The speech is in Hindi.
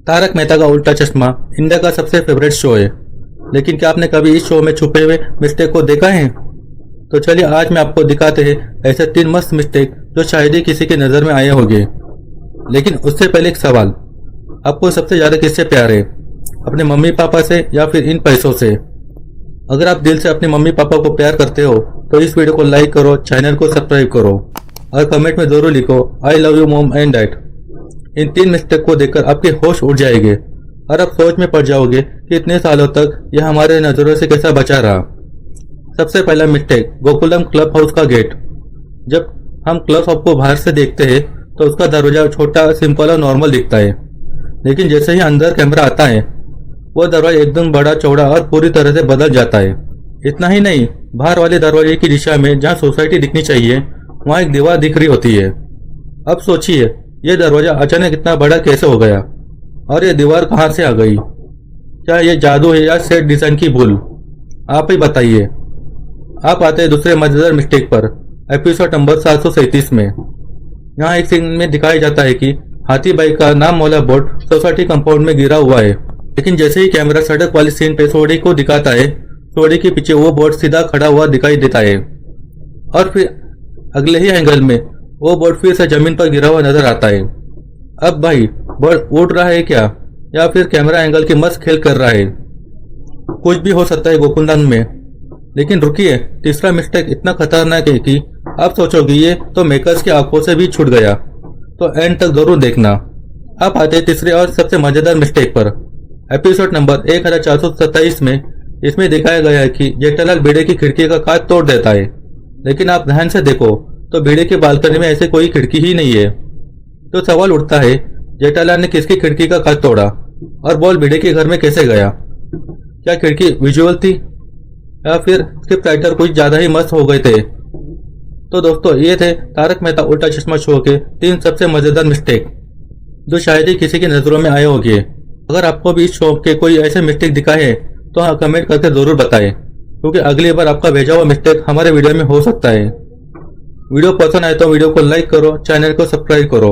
तारक मेहता का उल्टा चश्मा इंडिया का सबसे फेवरेट शो है। लेकिन क्या आपने कभी इस शो में छुपे हुए मिस्टेक को देखा है? तो चलिए आज मैं आपको दिखाते हैं ऐसे 3 मस्त मिस्टेक जो शायद ही किसी की नज़र में आए होंगे। लेकिन उससे पहले एक सवाल, आपको सबसे ज़्यादा किससे प्यार है, अपने मम्मी पापा से या फिर इन पैसों से? अगर आप दिल से अपने मम्मी पापा को प्यार करते हो तो इस वीडियो को लाइक करो, चैनल को सब्सक्राइब करो और कमेंट में जरूर लिखो I love you mom and dad. In 3 mistake को देखकर आपके होश उड़ जाएंगे और आप सोच में पड़ जाओगे कि इतने सालों तक यह हमारे नज़रों से कैसा बचा रहा। सबसे पहला मिस्टेक, गोकुलम क्लब हाउस का गेट। जब हम क्लब हाउस को बाहर से देखते हैं तो उसका दरवाजा छोटा, सिंपल और नॉर्मल दिखता है। लेकिन जैसे ही अंदर कैमरा आता है वो दरवाजा एकदम बड़ा, चौड़ा और पूरी तरह से बदल जाता है। इतना ही नहीं, बाहर वाले दरवाजे की दिशा में जहाँ सोसाइटी दिखनी चाहिए वहाँ एक दीवार दिख रही होती है। अब सोचिए, ये दरवाजा अचानक इतना बड़ा कैसे हो गया और ये दीवार कहाँ से आ गई? क्या ये जादू है या सेट डिजाइन की भूल? आप ही बताइए। आप आते हैं दूसरे मजेदार मिस्टेक पर, एपिसोड नंबर 737 में। यहाँ एक सीन में दिखाया जाता है कि हाथी भाई का नाम वाला बोर्ड सोसाइटी कंपाउंड में गिरा हुआ है। लेकिन जैसे ही कैमरा सड़क वाली सीन पे सोडी को दिखाता है, सोडी के पीछे वो बोर्ड सीधा खड़ा हुआ दिखाई देता है और फिर अगले ही एंगल में वो बोर्ड फिर से जमीन पर गिरा हुआ नजर आता है। अब भाई, बोर्ड उड़ रहा है क्या या फिर कैमरा एंगल की मस्त खेल कर रहा है? कुछ भी हो सकता है गोकुलधाम में। लेकिन रुकिए, तीसरा मिस्टेक इतना खतरनाक है कि आप सोचोगे ये तो मेकर्स की आंखों से भी छूट गया, तो एंड तक जरूर देखना। आप आते हैं तीसरे और सबसे मजेदार मिस्टेक पर, एपिसोड नंबर 1427 में। इसमें दिखाया गया है कि जेठालाल भेड़े की खिड़की का कांच तोड़ देता है। लेकिन आप ध्यान से देखो तो भेड़े की बालकनी में ऐसे कोई खिड़की ही नहीं है। तो सवाल उठता है, जेठालाल ने किसकी खिड़की का कांच तोड़ा और बॉल भेड़े के घर में कैसे गया? क्या खिड़की विजुअल थी या फिर स्क्रिप्ट राइटर कुछ ज्यादा ही मस्त हो गए थे? तो दोस्तों, ये थे तारक मेहता उल्टा चश्मा शो के 3 सबसे मजेदार मिस्टेक जो शायद ही किसी की नजरों में आए होंगे। अगर आपको भी इस शो के कोई ऐसे मिस्टेक दिखाए हैं तो हाँ, कमेंट करके जरूर बताएं, क्योंकि अगली बार आपका भेजा हुआ मिस्टेक हमारे वीडियो में हो सकता है। वीडियो पसंद आए तो वीडियो को लाइक करो, चैनल को सब्सक्राइब करो।